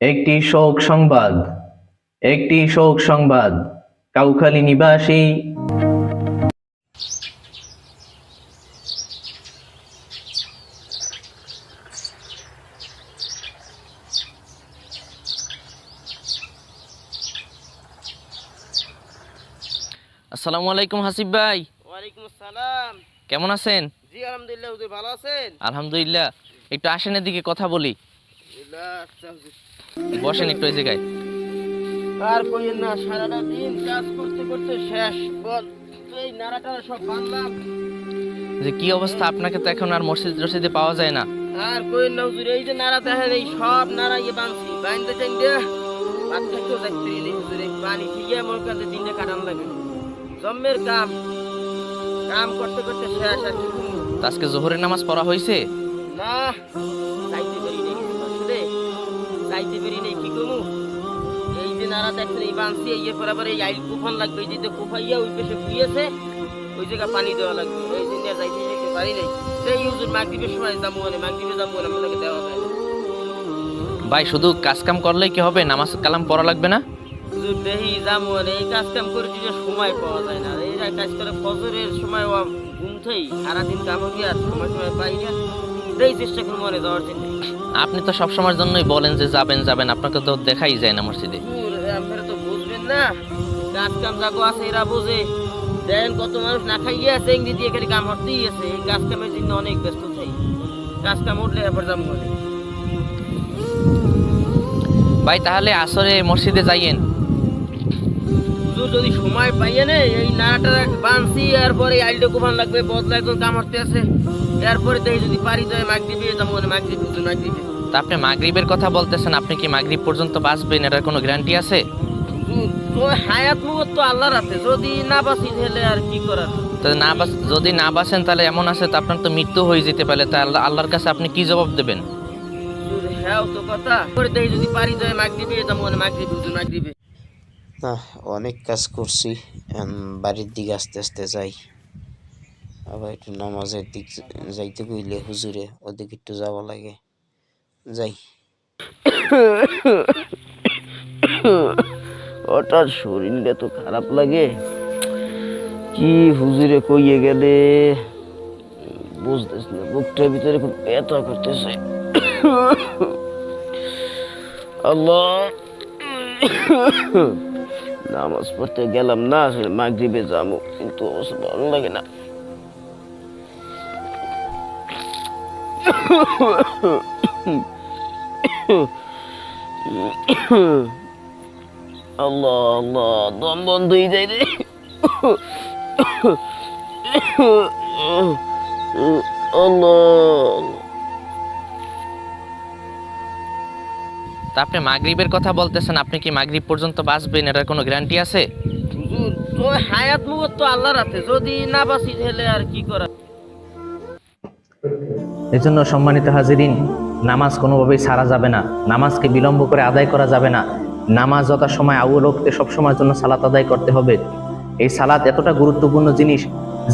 একটি শোক সংবাদ, একটি শোক সংবাদ। কাউখালী নিবাসী আসসালামু আলাইকুম হাসিব ভাই। ওয়ালাইকুম আসসালাম। কেমন আছেন? জি আলহামদুলিল্লাহ, হুজুর ভালো আছেন? আলহামদুলিল্লাহ। একটু আসেন এদিকে কথা বলি। আচ্ছা হুজুর। বসেন একটু এই জায়গায়। আর কইেন না, সারাটা দিন কাজ করতে করতে শেষ। বল, এই নাড়াটা সব বানলাম। যে কি অবস্থা, আপনাকে তো এখন আর মসজিদে পাওয়া যায় না। আর কইেন না হুজুর, এই যে নাড়া দেখেন, এই সব নাড়া বানছি, বাইন্দে টাইন্দে ভাত খাইতেও যাইতে নেই হুজুর। এই পানি ঠিকই মনে করেন দিনটা কাটান লাগে। জম্মের কাম কাম করতে করতে শেষ। আর কি করবো? তো আজকে জোহরের নামাজ পড়া হয়েছে? না, চাইতে পারি নাই আসলে, চাইতে পারি নাই। কি করবো? এই যে নারা দেখছেন, এই বানছি, এই যে বরাবর এই আইল কুফান লাগবে, এই যে কুফাইয়া ওই পাশে ফুইয়েছে, ওই জায়গায় পানি দেওয়া লাগবে। এই জন্য আর যাইতে যেতে পারি নাই। এই হুজুর মাগরিবের সময় যাবো, মাগরিবে যাবো, আপনাকে দেওয়া যায় না। ভাই শুধু কাজ কাম করলেই কি হবে? নামাজ কালাম পড়া লাগবে না? হুজুর দেখি যাবো, এই কাজ কাম করে যে সময় পাওয়া যায় না। এই কাজ করে ফজরের সময় ঘুমতেই সারাদিন কাম হবে, আর সময় পাই না। এই চেষ্টা করবো যাওয়ার জন্য। আপনি তো সবসময়ের জন্যই বলেন যে যাবেন যাবেন, আপনাকে তো দেখাই যায় না মসজিদে। আপনারা তো বুঝবেন না, কাজ কাম যাগো আছে এরা বোঝে। দেখেন কত মানুষ না খাইয়ে আছে, ইংরেজি দিয়ে খালি কাম হতেই আছে। এই কাজ কামের জন্য অনেক ব্যস্ত থাই। কাজ কাম উঠলে এবার যাবো বলে। ভাই তাহলে আসরে মসজিদে যাইয়েন। যদি সময় পাইয়ে নে, এই নাড়াটা বানছি, এরপরে আইলটা কুবান লাগবে, বদলা একজন কাম হতে আছে। এরপরে দেখি যদি পারি তো মাগরিবে যাবো, মাগরিবে। তা আপনি মাগরিবের কথা বলতেছেন, আপনি কি মাগরিব পর্যন্ত বাঁচবেন এটার কোনো গ্যারান্টি আছে? তো হায়াত মুহূর্ত তো আল্লাহর হাতে, যদি না বাঁচি তাহলে আর কি করার। তো যদি না বাঁচেন তাহলে এমন আছে তো আপনার তো মৃত্যু হয়ে যেতে পারে, তা আল্লাহর কাছে আপনি কি জবাব দেবেন? হ্যাঁ তো কথা করে দেখি যদি পারি তো মাগরিবে যাবো, মাগরিবে। না, অনেক কাজ করছি, বাড়ির দিকে আস্তে আস্তে যাই। আবার একটু নামাজের দিক যাইতে কইলে হুজুরে ওদিকে একটু যাওয়া লাগে, যাই। হঠাৎ শরীরটা তো খারাপ লাগে, কি হুজুরে কইয়ে গেলে বুঝতেছ না। বুকটার ভিতরে খুব ব্যথা করতেছে। আল্লাহ, নামাজ পড়তে গেলাম না, আসলে মাগরিবে যাবো, কিন্তু অবশ্য ভালো লাগে না। আল্লাহ আল্লাহ, দম বন্ধ হয়ে যায় রে। আল্লাহ, তা আপনি মাগরিবের কথা বলতেছেন, আপনি কি মাগরিব পর্যন্ত বাঁচবেন এটার কোনো গ্যারান্টি আছে? তো হায়াত মুহূর্ত তো আল্লাহর হাতে, যদি না বাঁচি তাহলে আর কি করা। এজন্য সম্মানিত হাজিরিন, নামাজ কোনোভাবেই ছাড়া যাবে না, নামাজকে বিলম্ব করে আদায় করা যাবে না। নামাজ যথাসময় আউয়াল ওয়াক্তে সবসময়ের জন্য সালাত আদায় করতে হবে। এই সালাত এতটা গুরুত্বপূর্ণ জিনিস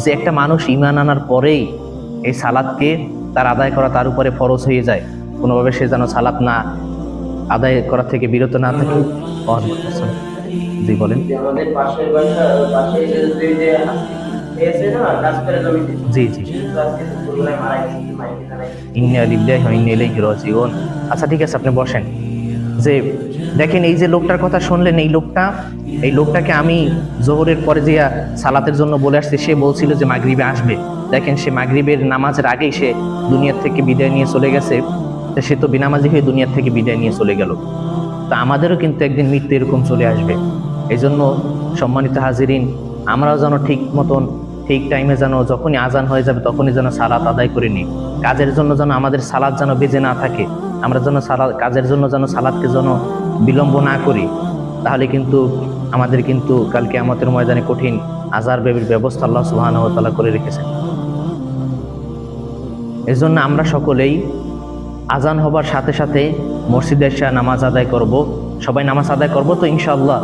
যে একটা মানুষ ঈমান আনার পরেই এই সালাতকে তার আদায় করা তার উপরে ফরজ হয়ে যায়। কোনোভাবে সে যেন সালাত না আদায় করা থেকে বিরত না থাকে। জি বলেন। আমাদের পাশের বাসা, পাশে যে এসে না কাজ করে জমিতে, জি জি, আজকে দুপুরবেলায় মারা গেছে, মাইকে জানাই। ইন্না লিল্লাহি ওয়া ইন্না ইলাইহি রাজিউন। আচ্ছা ঠিক আছে, আপনি বসেন। যে দেখেন, এই যে লোকটার কথা শুনলেন, এই লোকটাকে আমি জোহরের পরে যে সালাতের জন্য বলে আসছি, সে বলছিল যে মাগরিবে আসবে। দেখেন, সে মাগরিবের নামাজের আগেই সে দুনিয়ার থেকে বিদায় নিয়ে চলে গেছে। সে তো বিনামাজি হয়ে দুনিয়ার থেকে বিদায় নিয়ে চলে গেল। তো আমাদেরও কিন্তু একদিন মৃত্যু এরকম চলে আসবে। এই জন্য সম্মানিত হাজিরিন, আমরাও যেন ঠিক মতন ঠিক টাইমে যেন যখনই আজান হয়ে যাবে তখনই যেন সালাত আদায় করে নিই। কাজের জন্য যেন আমাদের সালাত যেন বেজে না থাকে, আমরা যেন কাজের জন্য যেন সালাতকে যেন বিলম্ব না করি। তাহলে কিন্তু আমাদের কিন্তু কাল কিয়ামতের ময়দানে কঠিন আযাবের ব্যবস্থা আল্লাহ সুবহানাহু ওয়া তাআলা করে রেখেছেন। এজন্য আমরা সকলেই আজান হবার সাথে সাথে মসজিদে এসে নামাজ আদায় করব। সবাই নামাজ আদায় করব তো ইনশাআল্লাহ।